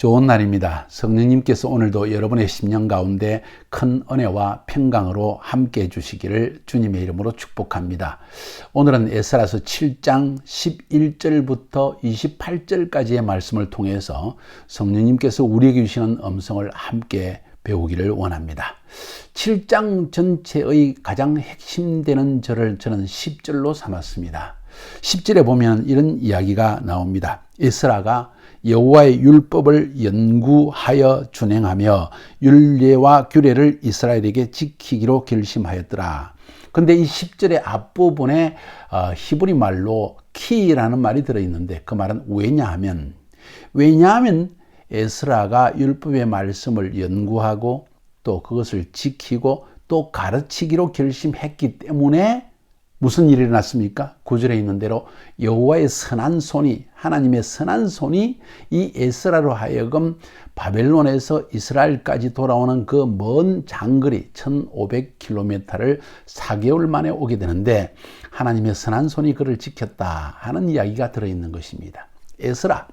좋은 날입니다. 성령님께서 오늘도 여러분의 심령 가운데 큰 은혜와 평강으로 함께 해주시기를 주님의 이름으로 축복합니다. 오늘은 에스라서 7장 11절부터 28절까지의 말씀을 통해서 성령님께서 우리에게 주시는 음성을 함께 배우기를 원합니다. 7장 전체의 가장 핵심되는 절을 저는 10절로 삼았습니다. 10절에 보면 이런 이야기가 나옵니다. 에스라가 여호와의 율법을 연구하여 준행하며 율례와 규례를 이스라엘에게 지키기로 결심하였더라. 그런데 이 10절의 앞부분에 히브리 말로 키라는 말이 들어있는데 그 말은 왜냐하면 에스라가 율법의 말씀을 연구하고 또 그것을 지키고 또 가르치기로 결심했기 때문에 무슨 일이 일어났습니까? 9절에 있는 대로 여호와의 선한 손이, 하나님의 선한 손이 이 에스라로 하여금 바벨론에서 이스라엘까지 돌아오는 그 먼 장거리 1500km를 4개월 만에 오게 되는데 하나님의 선한 손이 그를 지켰다 하는 이야기가 들어있는 것입니다. 에스라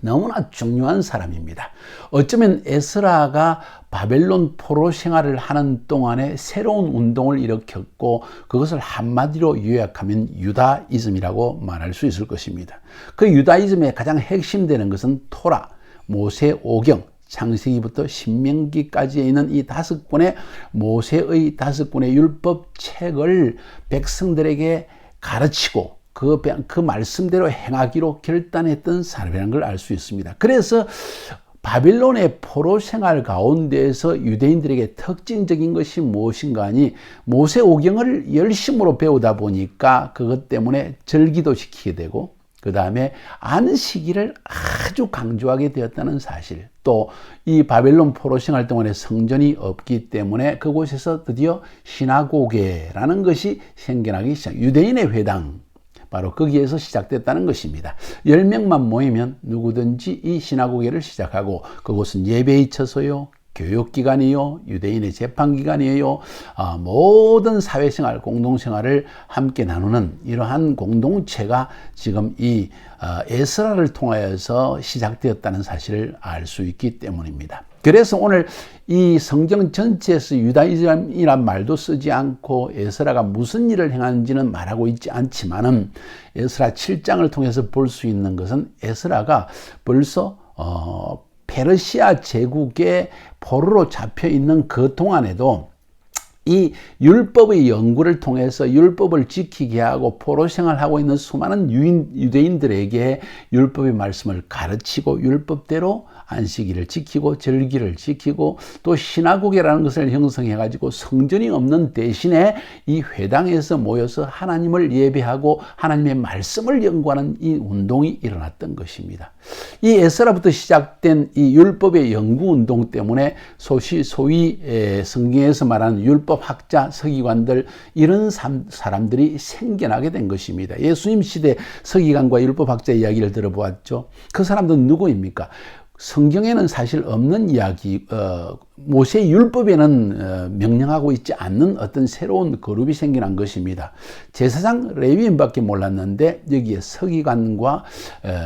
너무나 중요한 사람입니다. 어쩌면 에스라가 바벨론 포로 생활을 하는 동안에 새로운 운동을 일으켰고 그것을 한마디로 요약하면 유다이즘이라고 말할 수 있을 것입니다. 그 유다이즘의 가장 핵심되는 것은 토라, 모세오경, 창세기부터 신명기까지에 있는 이 5권의 모세의 5권의 율법책을 백성들에게 가르치고 그 말씀대로 행하기로 결단했던 사람이라는 걸 알 수 있습니다. 그래서 바빌론의 포로 생활 가운데에서 유대인들에게 특징적인 것이 무엇인가 하니 모세오경을 열심으로 배우다 보니까 그것 때문에 절기도 지키게 되고 그 다음에 안식일을 아주 강조하게 되었다는 사실, 또 이 바벨론 포로 생활 동안에 성전이 없기 때문에 그곳에서 드디어 시나고게라는 것이 생겨나기 시작, 유대인의 회당, 바로 거기에서 시작됐다는 것입니다. 10명만 모이면 누구든지 이 시나고게를 시작하고 그곳은 예배의 처소요, 교육기관이요, 유대인의 재판기관이에요. 모든 사회생활, 공동생활을 함께 나누는 이러한 공동체가 지금 이 에스라를 통하여서 시작되었다는 사실을 알 수 있기 때문입니다. 그래서 오늘 이 성경 전체에서 유다이즘이란 말도 쓰지 않고 에스라가 무슨 일을 행하는지는 말하고 있지 않지만은 에스라 7장을 통해서 볼 수 있는 것은 에스라가 벌써 페르시아 제국의 포로로 잡혀 있는 그 동안에도 이 율법의 연구를 통해서 율법을 지키게 하고 포로 생활하고 있는 수많은 유대인들에게 율법의 말씀을 가르치고 율법대로 안식일을 지키고 절기를 지키고 또 시나고게라는 것을 형성해 가지고 성전이 없는 대신에 이 회당에서 모여서 하나님을 예배하고 하나님의 말씀을 연구하는 이 운동이 일어났던 것입니다. 이 에스라부터 시작된 이 율법의 연구 운동 때문에 소위 성경에서 말하는 율법학자, 서기관들, 이런 사람들이 생겨나게 된 것입니다. 예수님 시대 서기관과 율법학자 이야기를 들어보았죠. 그 사람들은 누구입니까? 성경에는 사실 없는 이야기, 모세 율법에는 명령하고 있지 않는 어떤 새로운 그룹이 생겨난 것입니다. 제사장 레위인밖에 몰랐는데 여기에 서기관과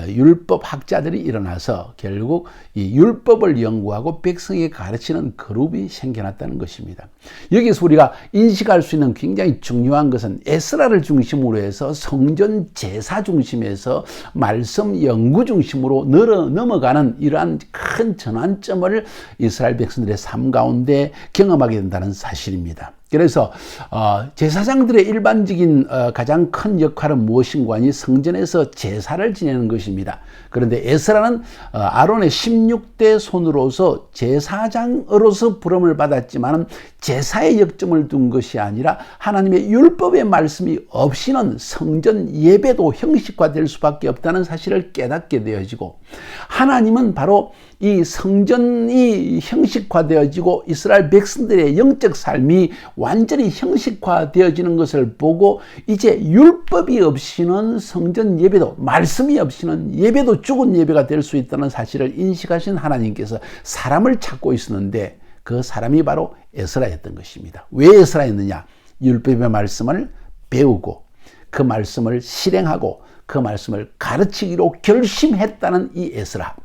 율법학자들이 일어나서 결국 이 율법을 연구하고 백성에게 가르치는 그룹이 생겨났다는 것입니다. 여기서 우리가 인식할 수 있는 굉장히 중요한 것은 에스라를 중심으로 해서 성전 제사 중심에서 말씀 연구 중심으로 넘어가는 이러한 큰 전환점을 이스라엘 백성들의 삶 가운데 경험하게 된다는 사실입니다. 그래서 제사장들의 일반적인 가장 큰 역할은 무엇인가 하니 성전에서 제사를 지내는 것입니다. 그런데 에스라는 아론의 16대 손으로서 제사장으로서 부름을 받았지만 제사의 역점을 둔 것이 아니라 하나님의 율법의 말씀이 없이는 성전 예배도 형식화될 수밖에 없다는 사실을 깨닫게 되어지고, 하나님은 바로 이 성전이 형식화되어지고 이스라엘 백성들의 영적 삶이 완전히 형식화되어지는 것을 보고 이제 율법이 없이는 성전 예배도, 말씀이 없이는 예배도 죽은 예배가 될 수 있다는 사실을 인식하신 하나님께서 사람을 찾고 있었는데 그 사람이 바로 에스라였던 것입니다. 왜 에스라였느냐? 율법의 말씀을 배우고 그 말씀을 실행하고 그 말씀을 가르치기로 결심했다는 이 에스라.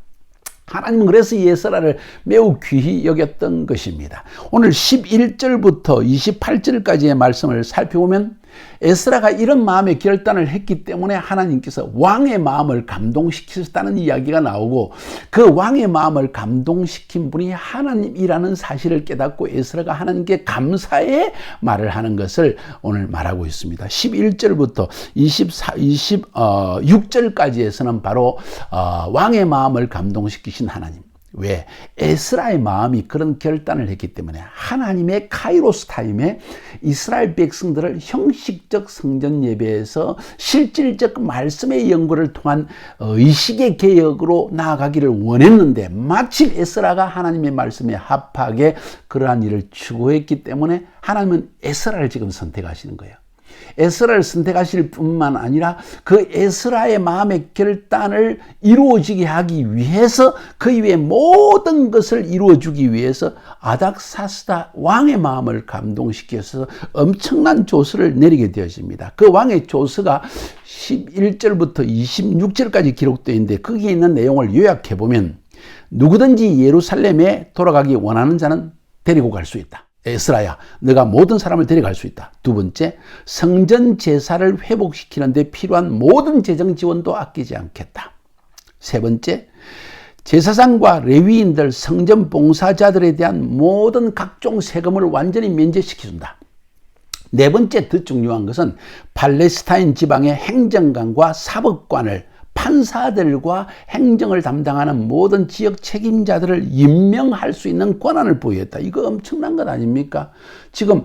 하나님은 그래서 이 에스라를 매우 귀히 여겼던 것입니다. 오늘 11절부터 28절까지의 말씀을 살펴보면 에스라가 이런 마음의 결단을 했기 때문에 하나님께서 왕의 마음을 감동시키셨다는 이야기가 나오고, 그 왕의 마음을 감동시킨 분이 하나님이라는 사실을 깨닫고 에스라가 하나님께 감사의 말을 하는 것을 오늘 말하고 있습니다. 11절부터 26절까지에서는 바로 왕의 마음을 감동시키신 하나님. 왜? 에스라의 마음이 그런 결단을 했기 때문에 하나님의 카이로스 타임에 이스라엘 백성들을 형식적 성전 예배에서 실질적 말씀의 연구를 통한 의식의 개혁으로 나아가기를 원했는데, 마침 에스라가 하나님의 말씀에 합하게 그러한 일을 추구했기 때문에 하나님은 에스라를 지금 선택하시는 거예요. 에스라를 선택하실 뿐만 아니라 그 에스라의 마음의 결단을 이루어지게 하기 위해서, 그 이외의 모든 것을 이루어주기 위해서 아닥사스다 왕의 마음을 감동시켜서 엄청난 조서를 내리게 되어집니다. 그 왕의 조서가 11절부터 26절까지 기록되어 있는데, 거기에 있는 내용을 요약해 보면 누구든지 예루살렘에 돌아가기 원하는 자는 데리고 갈 수 있다. 에스라야, 너가 모든 사람을 데려갈 수 있다. 두 번째, 성전 제사를 회복시키는 데 필요한 모든 재정 지원도 아끼지 않겠다. 세 번째, 제사장과 레위인들, 성전 봉사자들에 대한 모든 각종 세금을 완전히 면제시켜준다. 네 번째, 더 중요한 것은 팔레스타인 지방의 행정관과 사법관을, 판사들과 행정을 담당하는 모든 지역 책임자들을 임명할 수 있는 권한을 부여했다. 이거 엄청난 것 아닙니까? 지금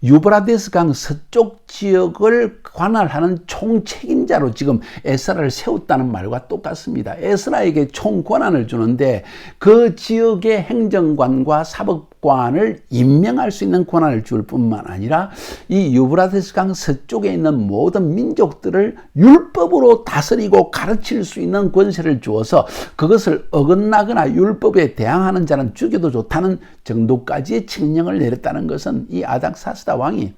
유브라데스 강 서쪽 지역을 관할하는 총책임자로 지금 에스라를 세웠다는 말과 똑같습니다. 에스라에게 총권한을 주는데 그 지역의 행정관과 사법관을 임명할 수 있는 권한을 줄 뿐만 아니라 이 유브라데스 강 서쪽에 있는 모든 민족들을 율법으로 다스리고 가르칠 수 있는 권세를 주어서 그것을 어긋나거나 율법에 대항하는 자는 죽여도 좋다는 정도까지의 칙령을 내렸다는 것은 이 아닥사스다 왕이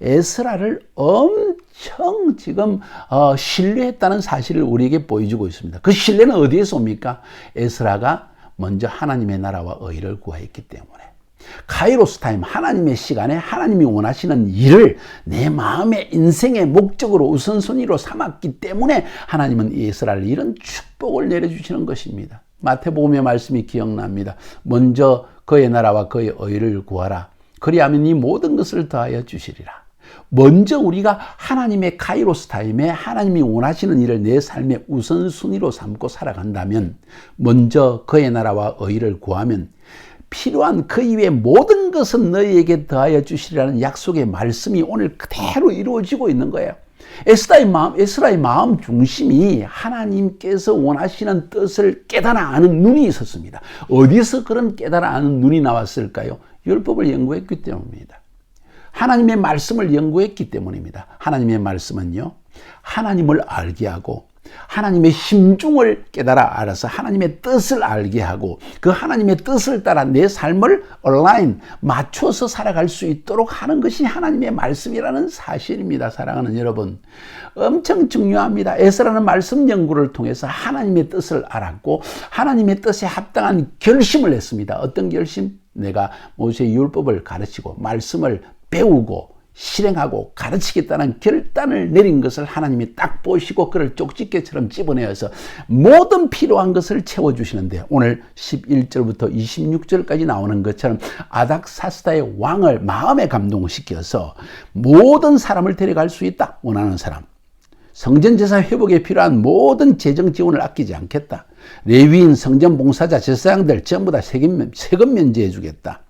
에스라를 엄청 지금 신뢰했다는 사실을 우리에게 보여주고 있습니다. 그 신뢰는 어디에서 옵니까? 에스라가 먼저 하나님의 나라와 의를 구했기 때문에. 카이로스 타임, 하나님의 시간에 하나님이 원하시는 일을 내 마음의 인생의 목적으로 우선순위로 삼았기 때문에 하나님은 에스라를 이런 축복을 내려주시는 것입니다. 마태복음의 말씀이 기억납니다. 먼저 그의 나라와 그의 의를 구하라. 그리하면 이 모든 것을 더하여 주시리라. 먼저 우리가 하나님의 카이로스 타임에 하나님이 원하시는 일을 내 삶의 우선순위로 삼고 살아간다면, 먼저 그의 나라와 의를 구하면 필요한 그 이외의 모든 것은 너희에게 더하여 주시리라는 약속의 말씀이 오늘 그대로 이루어지고 있는 거예요. 에스라의 마음 중심이 하나님께서 원하시는 뜻을 깨달아 아는 눈이 있었습니다. 어디서 그런 깨달아 아는 눈이 나왔을까요? 율법을 연구했기 때문입니다. 하나님의 말씀을 연구했기 때문입니다. 하나님의 말씀은요, 하나님을 알게 하고 하나님의 심중을 깨달아 알아서 하나님의 뜻을 알게 하고 그 하나님의 뜻을 따라 내 삶을 맞춰서 살아갈 수 있도록 하는 것이 하나님의 말씀이라는 사실입니다. 사랑하는 여러분, 엄청 중요합니다. 에스라는 말씀 연구를 통해서 하나님의 뜻을 알았고 하나님의 뜻에 합당한 결심을 했습니다. 어떤 결심? 내가 모세의 율법을 가르치고 말씀을 배우고 실행하고 가르치겠다는 결단을 내린 것을 하나님이 딱 보시고 그를 쪽집게처럼 집어내어서 모든 필요한 것을 채워주시는데, 오늘 11절부터 26절까지 나오는 것처럼 아닥사스다의 왕을 마음에 감동시켜서 모든 사람을 데려갈 수 있다. 원하는 사람. 성전제사 회복에 필요한 모든 재정 지원을 아끼지 않겠다. 레위인, 성전 봉사자, 제사장들 전부 다 세금 면제해 주겠다.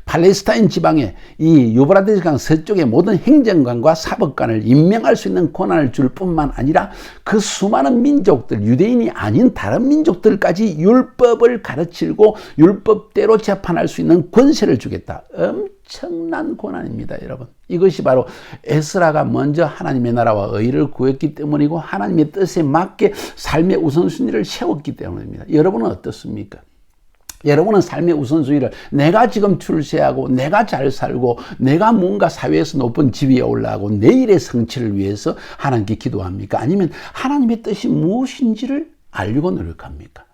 팔레스타인 지방에 이 유브라데스 강 서쪽의 모든 행정관과 사법관을 임명할 수 있는 권한을 줄 뿐만 아니라 그 수많은 민족들, 유대인이 아닌 다른 민족들까지 율법을 가르치고 율법대로 재판할 수 있는 권세를 주겠다. 엄청난 권한입니다, 여러분. 이것이 바로 에스라가 먼저 하나님의 나라와 의를 구했기 때문이고 하나님의 뜻에 맞게 삶의 우선순위를 세웠기 때문입니다. 여러분은 어떻습니까? 여러분은 삶의 우선순위를 내가 지금 출세하고 내가 잘 살고 내가 뭔가 사회에서 높은 지위에 올라가고 내일의 성취를 위해서 하나님께 기도합니까? 아니면 하나님의 뜻이 무엇인지를 알려고 노력합니까?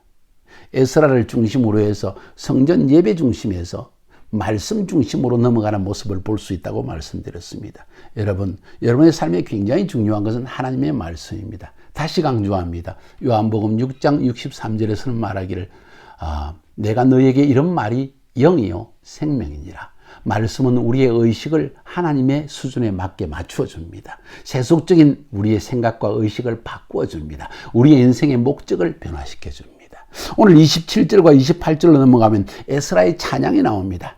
에스라를 중심으로 해서 성전 예배 중심에서 말씀 중심으로 넘어가는 모습을 볼 수 있다고 말씀드렸습니다. 여러분, 여러분의 삶에 굉장히 중요한 것은 하나님의 말씀입니다. 다시 강조합니다. 요한복음 6장 63절에서는 말하기를 내가 너에게 이런 말이 영이요 생명이니라. 말씀은 우리의 의식을 하나님의 수준에 맞게 맞추어 줍니다. 세속적인 우리의 생각과 의식을 바꾸어 줍니다. 우리의 인생의 목적을 변화시켜 줍니다. 오늘 27절과 28절로 넘어가면 에스라의 찬양이 나옵니다.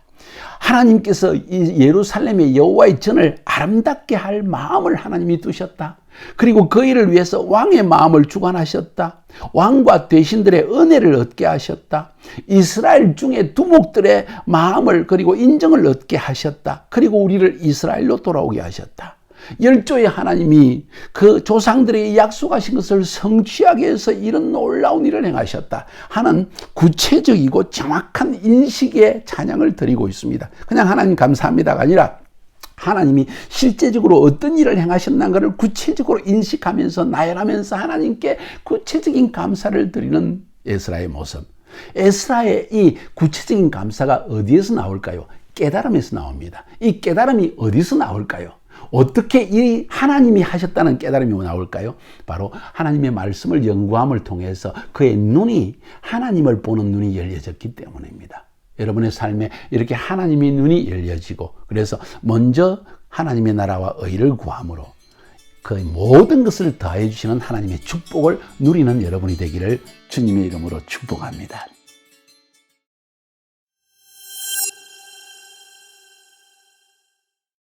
하나님께서 이 예루살렘의 여호와의 전을 아름답게 할 마음을 하나님이 두셨다. 그리고 그 일을 위해서 왕의 마음을 주관하셨다. 왕과 대신들의 은혜를 얻게 하셨다. 이스라엘 중에 두목들의 마음을 그리고 인정을 얻게 하셨다. 그리고 우리를 이스라엘로 돌아오게 하셨다. 열조의 하나님이 그 조상들에게 약속하신 것을 성취하기 위해서 이런 놀라운 일을 행하셨다 하는 구체적이고 정확한 인식의 찬양을 드리고 있습니다. 그냥 하나님 감사합니다가 아니라 하나님이 실제적으로 어떤 일을 행하셨나는 것을 구체적으로 인식하면서 나열하면서 하나님께 구체적인 감사를 드리는 에스라의 모습. 에스라의 이 구체적인 감사가 어디에서 나올까요? 깨달음에서 나옵니다. 이 깨달음이 어디서 나올까요? 어떻게 이 하나님이 하셨다는 깨달음이 나올까요? 바로 하나님의 말씀을 연구함을 통해서 그의 눈이 하나님을 보는 눈이 열려졌기 때문입니다. 여러분의 삶에 이렇게 하나님의 눈이 열려지고 그래서 먼저 하나님의 나라와 의를 구함으로 그 모든 것을 더해 주시는 하나님의 축복을 누리는 여러분이 되기를 주님의 이름으로 축복합니다.